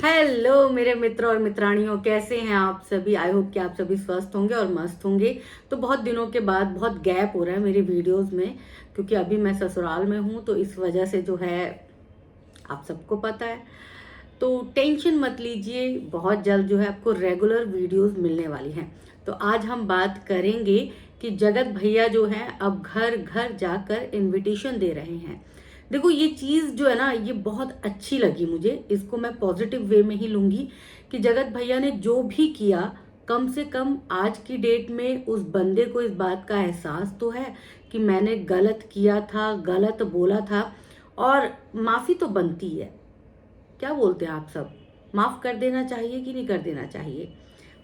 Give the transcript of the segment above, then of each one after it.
Hello मेरे मित्र और मित्राणियों, कैसे हैं आप सभी। आई होप कि आप सभी स्वस्थ होंगे और मस्त होंगे। तो बहुत दिनों के बाद बहुत गैप हो रहा है मेरी वीडियोस में, क्योंकि अभी मैं ससुराल में हूँ, तो इस वजह से जो है आप सबको पता है। तो टेंशन मत लीजिए, बहुत जल्द जो है आपको रेगुलर वीडियोस मिलने वाली हैं। तो आज हम बात करेंगे कि जगत भैया जो हैं अब घर घर जाकर इनविटेशन दे रहे हैं। देखो, ये चीज जो है ना, ये बहुत अच्छी लगी मुझे। इसको मैं पॉजिटिव वे में ही लूंगी कि जगत भैया ने जो भी किया, कम से कम आज की डेट में उस बंदे को इस बात का एहसास तो है कि मैंने गलत किया था, गलत बोला था, और माफी तो बनती है। क्या बोलते हैं आप सब? माफ कर देना चाहिए कि नहीं कर देना चाहिए?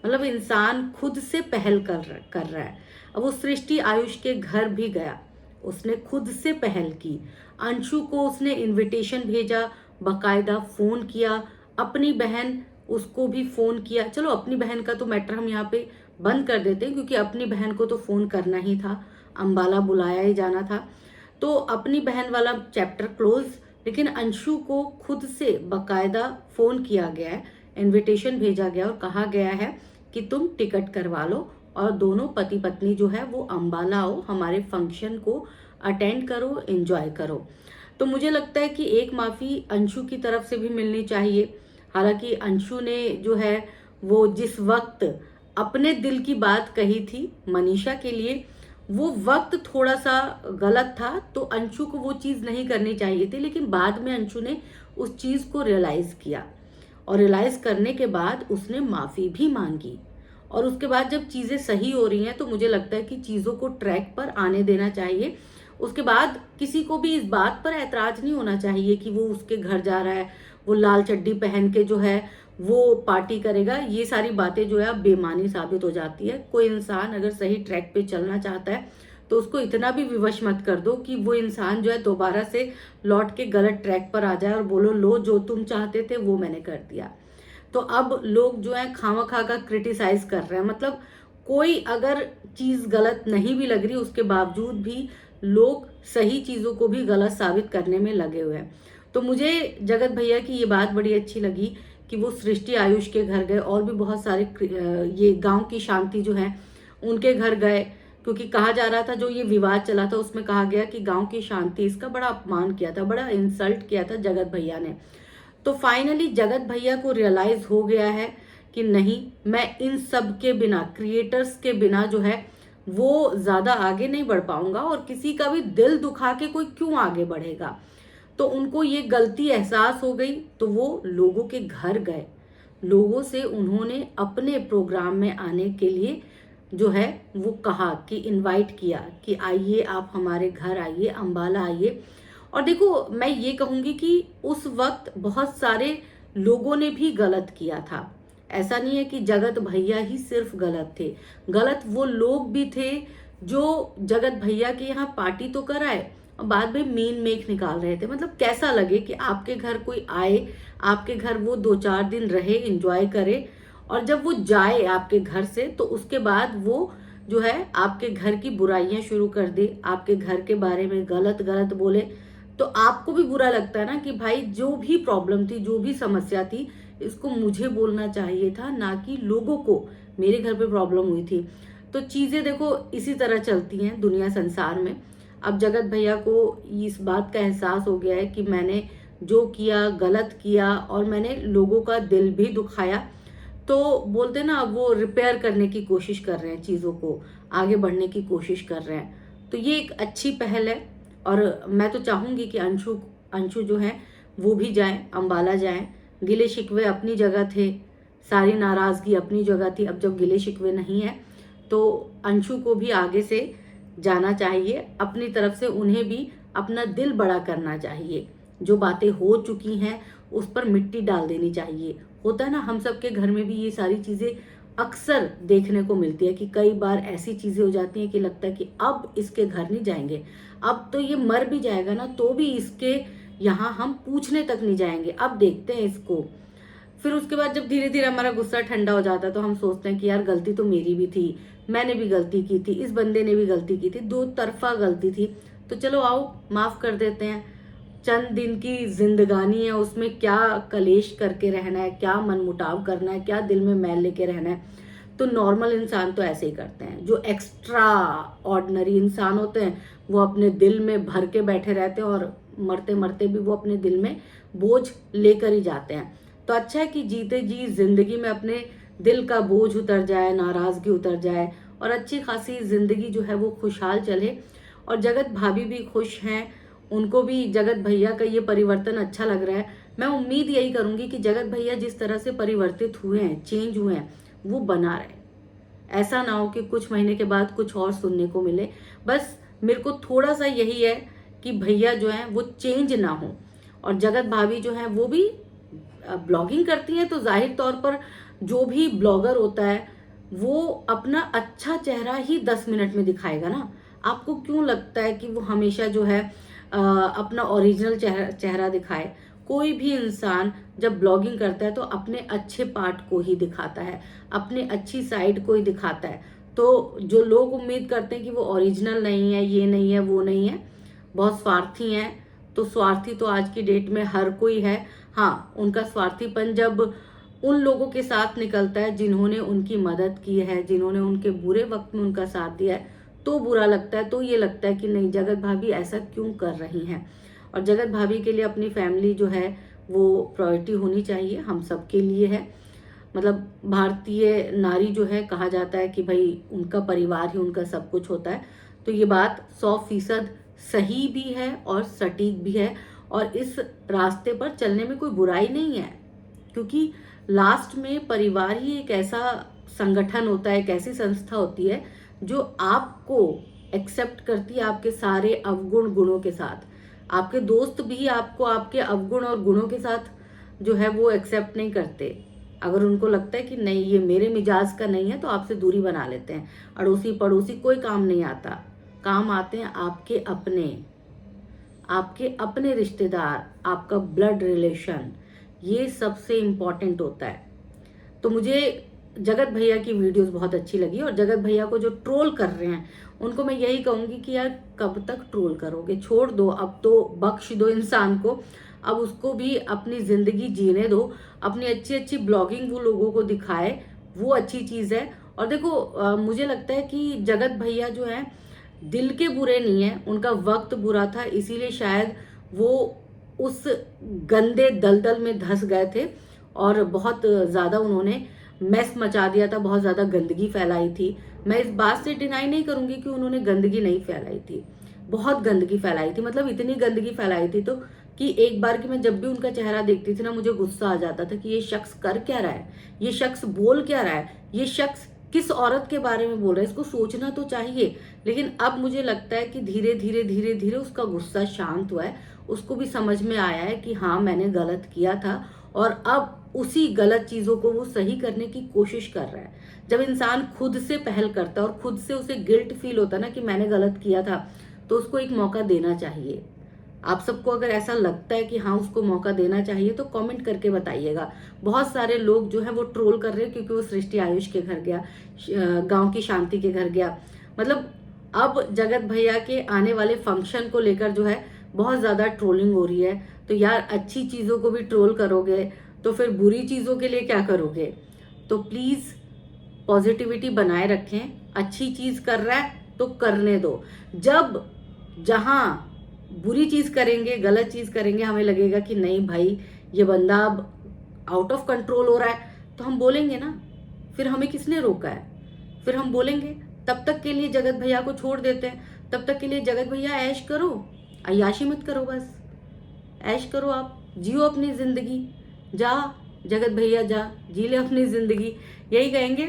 मतलब इंसान खुद से पहल कर रहा है। अब वो सृष्टि आयुष के घर भी गया, उसने खुद से पहल की। अंशु को उसने इनविटेशन भेजा, बकायदा फोन किया। अपनी बहन, उसको भी फोन किया। चलो, अपनी बहन का तो मैटर हम यहाँ पे बंद कर देते हैं, क्योंकि अपनी बहन को तो फोन करना ही था, अंबाला बुलाया ही जाना था। तो अपनी बहन वाला चैप्टर क्लोज। लेकिन अंशु को खुद से बकायदा फोन किया गया है, इनविटेशन भेजा गया और कहा गया है कि तुम टिकट करवा लो और दोनों पति पत्नी जो है वो अंबाला आओ, हमारे फंक्शन को अटेंड करो, एंजॉय करो। तो मुझे लगता है कि एक माफी अंशु की तरफ से भी मिलनी चाहिए। हालांकि अंशु ने जो है वो जिस वक्त अपने दिल की बात कही थी मनीषा के लिए, वो वक्त थोड़ा सा गलत था, तो अंशु को वो चीज नहीं करनी चाहिए थी। लेकिन बाद में अंशु ने उस चीज को रियलाइज किया, और रियलाइज करने के बाद उसने माफी भी मांगी। और उसके बाद जब चीजें सही हो रही हैं, तो मुझे लगता है कि चीजों को ट्रैक पर आने देना चाहिए। उसके बाद किसी को भी इस बात पर ऐतराज नहीं होना चाहिए कि वो उसके घर जा रहा है, वो लाल चड्डी पहन के जो है वो पार्टी करेगा। ये सारी बातें जो है अब बेमानी साबित हो जाती है। कोई इंसान अगर सही ट्रैक पे चलना चाहता है, तो उसको इतना भी विवश मत कर दो कि वो इंसान जो है दोबारा से लौट के गलत ट्रैक पर आ जाए और बोलो लो जो तुम चाहते थे वो मैंने कर दिया। तो अब लोग जो है खामखा का क्रिटिसाइज कर रहे हैं। मतलब कोई अगर चीज गलत नहीं भी लग रही, उसके बावजूद भी लोग सही चीजों को भी गलत साबित करने में लगे हुए हैं। तो मुझे जगत भैया की ये बात बड़ी अच्छी लगी कि वो सृष्टि आयुष के घर गए, और भी बहुत सारे ये गांव की शांति जो है उनके घर गए। क्योंकि कहा जा रहा था, जो ये विवाद चला था उसमें कहा गया कि गांव की शांति, इसका बड़ा अपमान किया था, बड़ा इंसल्ट किया था जगत भैया ने। तो फाइनली जगत भैया को रियलाइज हो गया है कि नहीं, मैं इन सब के बिना, क्रिएटर्स के बिना जो है वो ज्यादा आगे नहीं बढ़ पाऊंगा, और किसी का भी दिल दुखा के कोई क्यों आगे बढ़ेगा। तो उनको ये गलती एहसास हो गई, तो वो लोगों के घर गए। लोगों से उन्होंने अपने प्रोग्राम में आने के लिए जो है वो कहा कि इनवाइट किया कि आइए, आप हमारे घर आइए, अंबाला आइए। और देखो, मैं ये कहूंगी कि उस वक्त बहुत सारे लोगों ने भी गलत किया था। ऐसा नहीं है कि जगत भैया ही सिर्फ गलत थे। गलत वो लोग भी थे जो जगत भैया के यहाँ पार्टी तो कराए, और बाद में मीन मेख निकाल रहे थे। मतलब कैसा लगे कि आपके घर कोई आए, आपके घर वो 2-4 दिन रहे, एंजॉय करे, और जब वो जाए आपके घर से, तो उसके बाद वो जो है आपके घर की बुराइयां शुरू कर दे, आपके घर के बारे में गलत गलत बोले। तो आपको भी बुरा लगता है ना कि भाई, जो भी प्रॉब्लम थी, जो भी समस्या थी, इसको मुझे बोलना चाहिए था, ना कि लोगों को। मेरे घर पे प्रॉब्लम हुई थी। तो चीजें देखो इसी तरह चलती हैं दुनिया संसार में। अब जगत भैया को इस बात का एहसास हो गया है कि मैंने जो किया गलत किया, और मैंने लोगों का दिल भी दुखाया। तो बोलते ना, वो रिपेयर करने की कोशिश कर रहे हैं, चीजों को आगे बढ़ने की कोशिश कर रहे हैं। तो ये एक अच्छी पहल है। और मैं तो चाहूंगी कि अंशु अंशु जो है वो भी जाएं, अंबाला जाएं। गिले शिकवे अपनी जगह थे, सारी नाराजगी अपनी जगह थी। अब जब गिले शिकवे नहीं है, तो अंशु को भी आगे से जाना चाहिए। अपनी तरफ से उन्हें भी अपना दिल बड़ा करना चाहिए। जो बातें हो चुकी हैं उस पर मिट्टी डाल देनी चाहिए। होता है ना, हम सबके घर में भी ये सारी चीजें अक्सर देखने को मिलती है कि कई बार ऐसी चीजें हो जाती हैं कि लगता है कि अब इसके घर नहीं जाएंगे, अब तो ये मर भी जाएगा ना तो भी इसके यहाँ हम पूछने तक नहीं जाएंगे, अब देखते हैं इसको। फिर उसके बाद जब धीरे धीरे हमारा गुस्सा ठंडा हो जाता है, तो हम सोचते हैं कि यार गलती तो मेरी भी थी, मैंने भी गलती की थी, इस बंदे ने भी गलती की थी, दो तरफा गलती थी। तो चलो आओ, माफ कर देते हैं। चंद दिन की जिंदगानी है, उसमें क्या कलेश करके रहना है, क्या मनमुटाव करना है, क्या दिल में मैल लेके रहना है। तो नॉर्मल इंसान तो ऐसे ही करते हैं। जो एक्स्ट्रा ऑर्डिनरी इंसान होते हैं वो अपने दिल में भर के बैठे रहते हैं और मरते मरते भी वो अपने दिल में बोझ लेकर ही जाते हैं। तो अच्छा है कि जीते जी जिंदगी में अपने दिल का बोझ उतर जाए, नाराजगी उतर जाए और अच्छी खासी जिंदगी जो है वो खुशहाल चले। और जगत भाभी भी खुश हैं, उनको भी जगत भैया का ये परिवर्तन अच्छा लग रहा है। मैं उम्मीद यही करूंगी कि जगत भैया जिस तरह से परिवर्तित हुए हैं, चेंज हुए हैं, वो बना रहे। ऐसा ना हो कि कुछ महीने के बाद कुछ और सुनने को मिले। बस मेरे को थोड़ा सा यही है कि भैया जो है वो चेंज ना हो। और जगत भाभी जो है वो भी ब्लॉगिंग करती हैं, तो जाहिर तौर पर जो भी ब्लॉगर होता है वो अपना अच्छा चेहरा ही 10 मिनट में दिखाएगा ना। आपको क्यों लगता है कि वो हमेशा जो है अपना ओरिजिनल चेहरा दिखाए? कोई भी इंसान जब ब्लॉगिंग करता है तो अपने अच्छे पार्ट को ही दिखाता है, अपने अच्छी साइड को ही दिखाता है। तो जो लोग उम्मीद करते हैं कि वो ओरिजिनल नहीं है, ये नहीं है, वो नहीं है, बहुत स्वार्थी हैं। तो स्वार्थी तो आज की डेट में हर कोई है। हाँ, उनका स्वार्थीपन जब उन लोगों के साथ निकलता है जिन्होंने उनकी मदद की है, जिन्होंने उनके बुरे वक्त में उनका साथ दिया है, तो बुरा लगता है। तो ये लगता है कि नहीं, जगत भाभी ऐसा क्यों कर रही हैं। और जगत भाभी के लिए अपनी फैमिली जो है वो प्रायोरिटी होनी चाहिए, हम सबके लिए है। मतलब भारतीय नारी जो है, कहा जाता है कि भाई उनका परिवार ही उनका सब कुछ होता है। तो ये बात 100% सही भी है और सटीक भी है। और इस रास्ते पर चलने में कोई बुराई नहीं है, क्योंकि लास्ट में परिवार ही एक ऐसा संगठन होता है, एक ऐसी संस्था होती है जो आपको एक्सेप्ट करती है आपके सारे अवगुण गुणों के साथ। आपके दोस्त भी आपको आपके अवगुण और गुणों के साथ जो है वो एक्सेप्ट नहीं करते। अगर उनको लगता है कि नहीं ये मेरे मिजाज का नहीं है तो आपसे दूरी बना लेते हैं। अड़ोसी पड़ोसी कोई काम नहीं आता, काम आते हैं आपके अपने रिश्तेदार, आपका ब्लड रिलेशन, ये सबसे इम्पोर्टेंट होता है। तो मुझे जगत भैया की वीडियोस बहुत अच्छी लगी। और जगत भैया को जो ट्रोल कर रहे हैं उनको मैं यही कहूंगी कि यार कब तक ट्रोल करोगे, छोड़ दो, अब तो बख्श दो इंसान को। अब उसको भी अपनी जिंदगी जीने दो, अपनी अच्छी अच्छी ब्लॉगिंग वो लोगों को दिखाए, वो अच्छी चीज है। और देखो मुझे लगता है कि जगत भैया जो है दिल के बुरे नहीं है, उनका वक्त बुरा था, इसीलिए शायद वो उस गंदे दलदल में धंस गए थे और बहुत ज्यादा उन्होंने मैस मचा दिया था, बहुत ज्यादा गंदगी फैलाई थी। मैं इस बात से डिनाई नहीं करूंगी कि उन्होंने गंदगी नहीं फैलाई थी, बहुत गंदगी फैलाई थी। मतलब इतनी गंदगी फैलाई थी तो कि एक बार की मैं जब भी उनका चेहरा देखती थी ना, मुझे गुस्सा आ जाता था कि ये शख्स कर क्या रहा है, ये शख्स बोल क्या रहा है, ये शख्स किस औरत के बारे में बोल रहा है, इसको सोचना तो चाहिए। लेकिन अब मुझे लगता है कि धीरे धीरे धीरे धीरे उसका गुस्सा शांत हुआ है, उसको भी समझ में आया है कि हाँ मैंने गलत किया था और अब उसी गलत चीजों को वो सही करने की कोशिश कर रहा है। जब इंसान खुद से पहल करता है और खुद से उसे गिल्ट फील होता है ना कि मैंने गलत किया था, तो उसको एक मौका देना चाहिए। आप सबको अगर ऐसा लगता है कि हाँ उसको मौका देना चाहिए तो कमेंट करके बताइएगा। बहुत सारे लोग जो है वो ट्रोल कर रहे हैं क्योंकि वो सृष्टि आयुष के घर गया, गांव की शांति के घर गया। मतलब अब जगत भैया के आने वाले फंक्शन को लेकर जो है बहुत ज्यादा ट्रोलिंग हो रही है। तो यार अच्छी चीजों को भी ट्रोल करोगे तो फिर बुरी चीजों के लिए क्या करोगे? तो प्लीज पॉजिटिविटी बनाए रखें। अच्छी चीज कर रहा है तो करने दो। जब जहां बुरी चीज करेंगे, गलत चीज करेंगे, हमें लगेगा कि नहीं भाई ये बंदा अब आउट ऑफ कंट्रोल हो रहा है, तो हम बोलेंगे ना। फिर हमें किसने रोका है? फिर हम बोलेंगे। तब तक के लिए जगत भैया को छोड़ देते हैं। तब तक के लिए जगत भैया ऐश करो, अय्याशी मत करो, बस ऐश करो, आप जियो अपनी जिंदगी। जा जगत भैया जा, जी ले अपनी जिंदगी, यही कहेंगे।